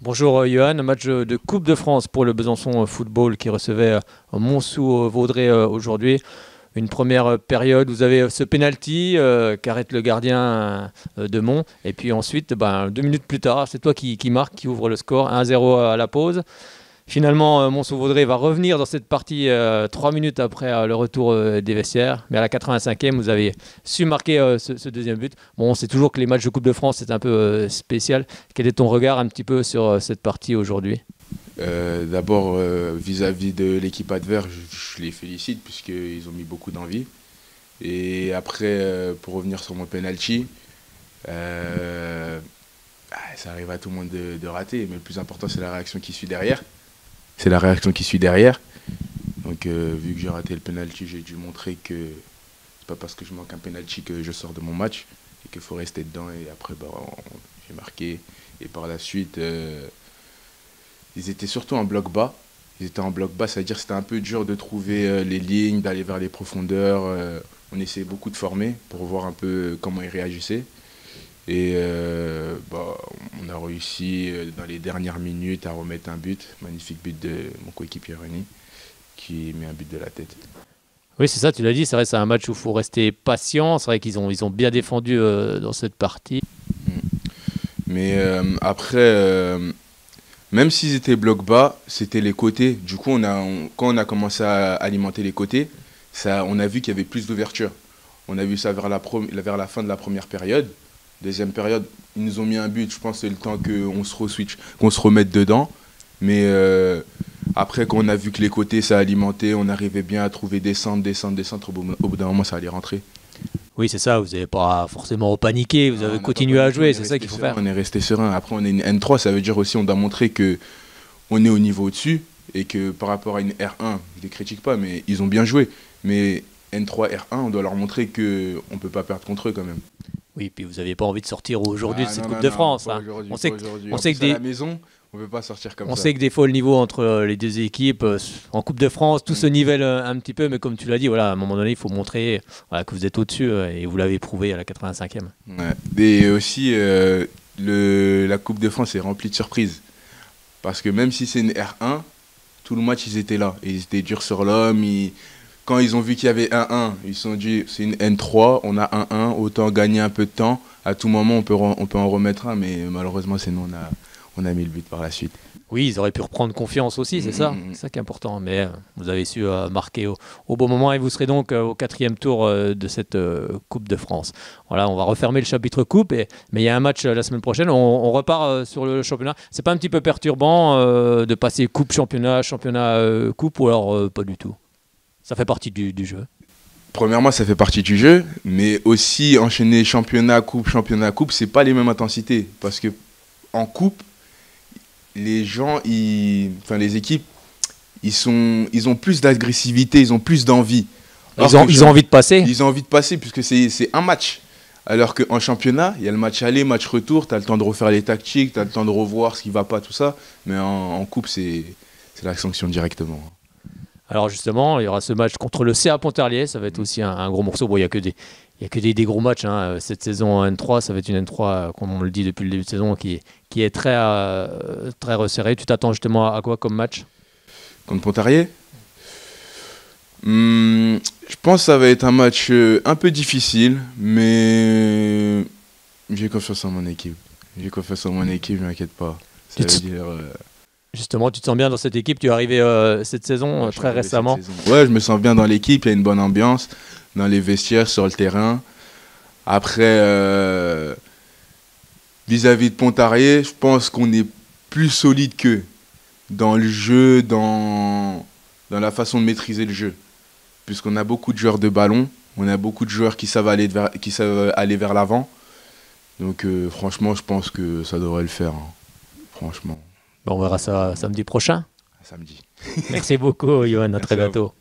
Bonjour Johan, match de Coupe de France pour le Besançon Football qui recevait Montsou-Vaudrey aujourd'hui. Une première période, vous avez ce penalty qu'arrête le gardien de Mont. Et puis ensuite, 2 minutes plus tard, c'est toi qui marque, qui ouvre le score 1-0 à la pause. Finalement, Montsou-Vaudrey va revenir dans cette partie 3 minutes après le retour des vestiaires. Mais à la 85e, vous avez su marquer ce deuxième but. Bon, on sait toujours que les matchs de Coupe de France, c'est un peu spécial. Quel est ton regard un petit peu sur cette partie aujourd'hui ? D'abord, vis-à-vis de l'équipe adverse, je les félicite puisqu'ils ont mis beaucoup d'envie. Et après, pour revenir sur mon penalty, ça arrive à tout le monde de rater, mais le plus important, c'est la réaction qui suit derrière. Donc, vu que j'ai raté le penalty, j'ai dû montrer que c'est pas parce que je manque un penalty que je sors de mon match et qu'il faut rester dedans. Et après, j'ai marqué. Et par la suite, ils étaient surtout en bloc bas. C'est-à-dire que c'était un peu dur de trouver les lignes, d'aller vers les profondeurs. On essayait beaucoup de former pour voir un peu comment ils réagissaient. Et on a réussi dans les dernières minutes à remettre un but, magnifique but de mon coéquipier René, qui met un but de la tête. Oui, c'est ça, tu l'as dit, c'est vrai, c'est un match où il faut rester patient. C'est vrai qu'ils ont bien défendu dans cette partie. Mais après, même s'ils étaient bloc bas, c'était les côtés. Du coup, quand on a commencé à alimenter les côtés, on a vu qu'il y avait plus d'ouverture. On a vu ça vers la fin de la première période. Deuxième période, ils nous ont mis un but. Je pense que c'est le temps qu'on se re-switch, qu'on se remette dedans. Mais après, quand on a vu que les côtés, ça alimentait, on arrivait bien à trouver des centres. Au bout d'un moment, ça allait rentrer. Oui, c'est ça. Vous n'avez pas forcément paniqué. Vous avez continué à jouer. C'est ça qu'il faut faire. On est resté serein. Après, on est une N3. Ça veut dire aussi qu'on doit montrer qu'on est au niveau au-dessus. Et que par rapport à une R1, je ne les critique pas, mais ils ont bien joué. Mais N3, R1, on doit leur montrer qu'on ne peut pas perdre contre eux quand même. Oui, puis vous n'aviez pas envie de sortir aujourd'hui de cette Coupe de France. On sait que à la maison, on ne peut pas sortir comme ça. On sait que des fois, le niveau entre les deux équipes, en Coupe de France, tout se nivelle un petit peu. Mais comme tu l'as dit, voilà, à un moment donné, il faut montrer que vous êtes au-dessus. Et vous l'avez prouvé à la 85e. Ouais. Et aussi, la Coupe de France est remplie de surprises. Parce que même si c'est une R1, tout le match, ils étaient là. Et ils étaient durs sur l'homme. Quand ils ont vu qu'il y avait 1-1, ils se sont dit c'est une N3, on a 1-1, autant gagner un peu de temps. À tout moment, on peut en remettre un, mais malheureusement, c'est nous, on a mis le but par la suite. Oui, ils auraient pu reprendre confiance aussi, c'est ça qui est important. Mais vous avez su marquer au bon moment et vous serez donc au 4e tour de cette Coupe de France. Voilà, on va refermer le chapitre Coupe, mais il y a un match la semaine prochaine. On repart sur le championnat. C'est pas un petit peu perturbant de passer Coupe, championnat, Coupe ou alors pas du tout ? Ça fait partie du jeu. Premièrement, ça fait partie du jeu, mais aussi enchaîner championnat, coupe, c'est pas les mêmes intensités. Parce que en coupe, les équipes, ils ont plus d'agressivité, ils ont plus d'envie. Ils ont envie de passer. Ils ont envie de passer puisque c'est un match. Alors qu'en championnat, il y a le match aller, match retour, tu as le temps de refaire les tactiques, tu as le temps de revoir ce qui va pas, tout ça. Mais en coupe, c'est la sanction directement. Alors justement, il y aura ce match contre le CA Pontarlier, ça va être aussi un gros morceau. Bon, il n'y a que des gros matchs. Cette saison en N3, ça va être une N3, comme on le dit depuis le début de saison, qui est très resserrée. Tu t'attends justement à quoi comme match ? Contre Pontarlier ? Je pense que ça va être un match un peu difficile, mais j'ai confiance en mon équipe. Je m'inquiète pas. Ça veut dire... Justement, tu te sens bien dans cette équipe, tu es arrivé cette saison très récemment. Ouais, je me sens bien dans l'équipe, il y a une bonne ambiance dans les vestiaires, sur le terrain. Après, vis-à-vis de Pontarlier, je pense qu'on est plus solide qu'eux dans le jeu, dans la façon de maîtriser le jeu. Puisqu'on a beaucoup de joueurs de ballon, on a beaucoup de joueurs qui savent aller vers l'avant. Donc franchement, je pense que ça devrait le faire, franchement. On verra ça samedi prochain. Samedi. Merci beaucoup, Johan. À très bientôt.